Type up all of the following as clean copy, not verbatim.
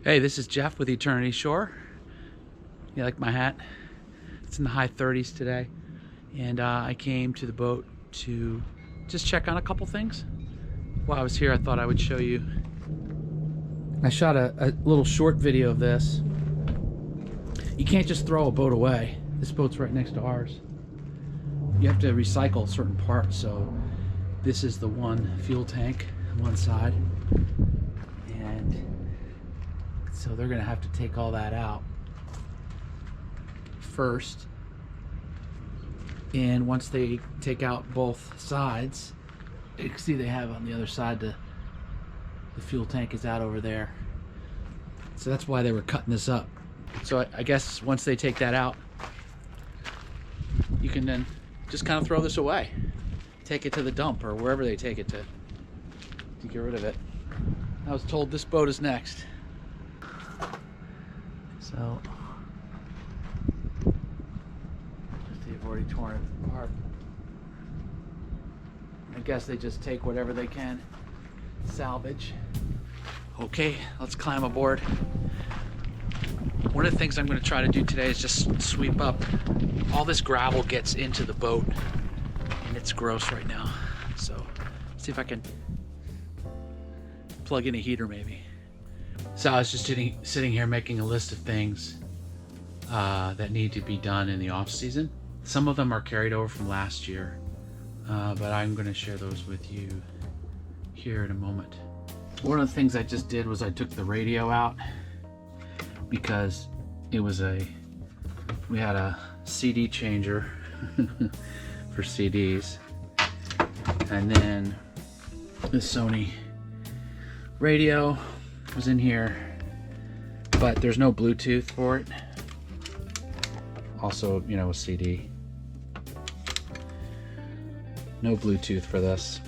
Hey, this is Jeff with Eternity Shore. You like my hat? It's in the high 30s today. And I came to the boat to just check on a couple things. While I was here, I thought I would show you. I shot a little short video of this. You can't just throw a boat away. This boat's right next to ours. You have to recycle certain parts. So this is the one fuel tank on one side. And so they're gonna have to take all that out first. And once they take out both sides, you can see they have on the other side the fuel tank is out over there. So that's why they were cutting this up. So I guess once they take that out, you can then just kind of throw this away. Take it to the dump or wherever they take it to get rid of it. I was told this boat is next. So, they've already torn it apart. I guess they just take whatever they can salvage. Okay, let's climb aboard. One of the things I'm going to try to do today is just sweep up. All this gravel gets into the boat, and it's gross right now. So, see if I can plug in a heater maybe. So I was just sitting here making a list of things that need to be done in the off season. Some of them are carried over from last year, but I'm going to share those with you here in a moment. One of the things I just did was I took the radio out because it was we had a CD changer for CDs, and then the Sony radio was in here, but there's no Bluetooth for it. Also, you know, a CD. No Bluetooth for this.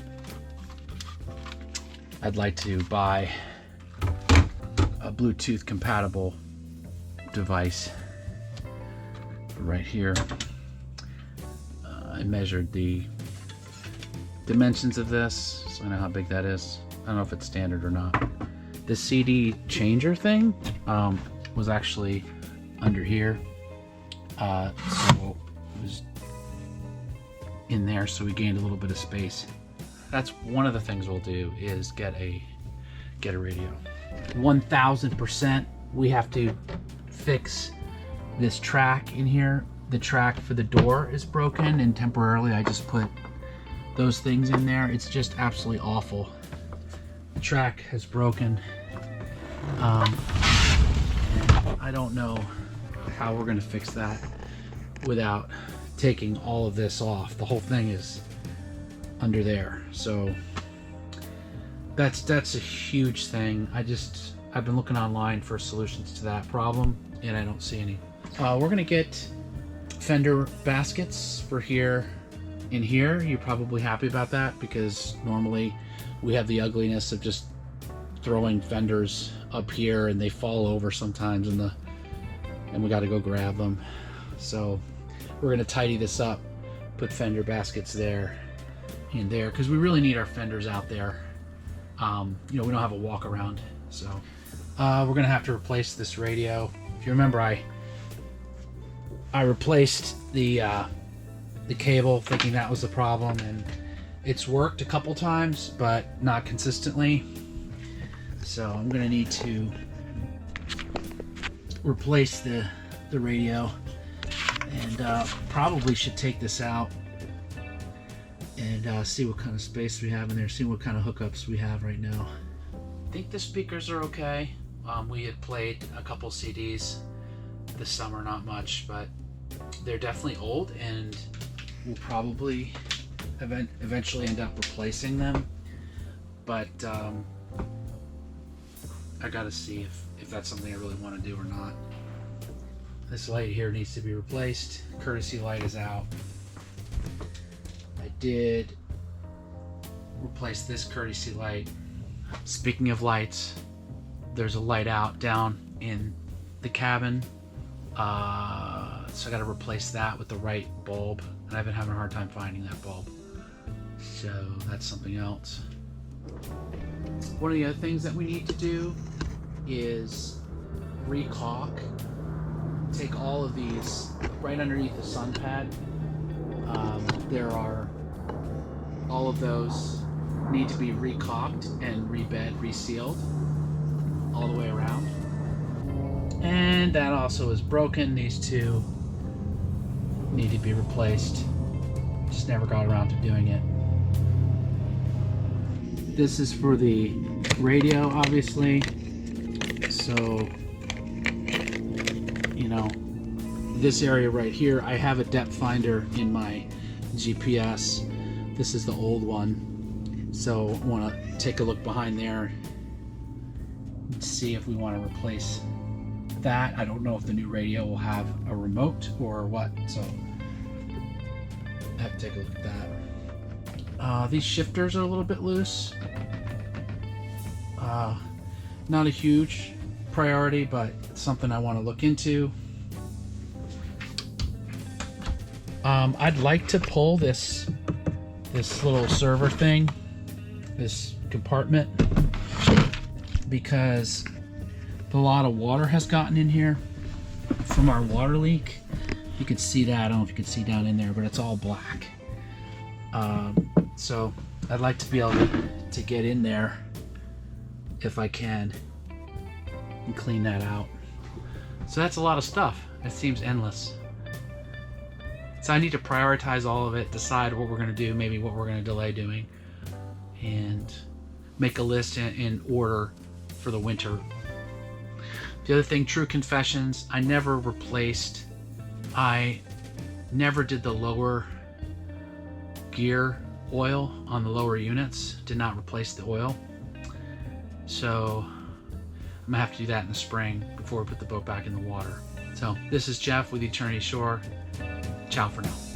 I'd like to buy a Bluetooth compatible device right here. I measured the dimensions of this, so I know how big that is. I don't know if it's standard or not. The CD changer thing was actually under here, so it was in there, so we gained a little bit of space. That's one of the things we'll do, is get a radio. 1000% we have to fix this track in here. The track for the door is broken, and temporarily I just put those things in there. It's just absolutely awful. The track has broken. I don't know how we're gonna fix that without taking all of this off. The whole thing is under there, so that's a huge thing. I've been looking online for solutions to that problem, and I don't see any. We're gonna get fender baskets for here in here. You're probably happy about that, because normally we have the ugliness of just throwing fenders up here and they fall over sometimes, and we got to go grab them. So we're gonna tidy this up, put fender baskets there and there, because we really need our fenders out there. You know, we don't have a walk around, so we're gonna have to replace this radio. If you remember, I replaced the cable thinking that was the problem, and it's worked a couple times but not consistently. So I'm gonna need to replace the radio, and probably should take this out and see what kind of space we have in there, see what kind of hookups we have right now. I think the speakers are okay. We had played a couple CDs this summer, not much, but they're definitely old, and we'll probably eventually end up replacing them. But I gotta see if that's something I really want to do or not. This light here needs to be replaced. Courtesy light is out. I did replace this courtesy light. Speaking of lights, there's a light out down in the cabin. So I gotta replace that with the right bulb, and I've been having a hard time finding that bulb. So that's something else. One of the other things that we need to do is recaulk, take all of these right underneath the sun pad. There are all of those need to be recaulked and rebed, resealed all the way around. And that also is broken. These two need to be replaced. Just never got around to doing it. This is for the radio, obviously. So, you know, this area right here, I have a depth finder in my GPS. This is the old one. So I want to take a look behind there and see if we want to replace that. I don't know if the new radio will have a remote or what, so I have to take a look at that. These shifters are a little bit loose. Not a huge priority, but something I want to look into. I'd like to pull this little server thing, this compartment, because a lot of water has gotten in here from our water leak. You can see that. I don't know if you can see down in there, but it's all black. So I'd like to be able to get in there if I can and clean that out. So that's a lot of stuff. It seems endless. So I need to prioritize all of it, decide what we're going to do, maybe what we're going to delay doing, and make a list in order for the winter. The other thing, true confessions, I never did the lower gear oil on the lower units, did not replace the oil. So I'm gonna have to do that in the spring before we put the boat back in the water. So this is Jeff with Eternity Shore. Ciao for now.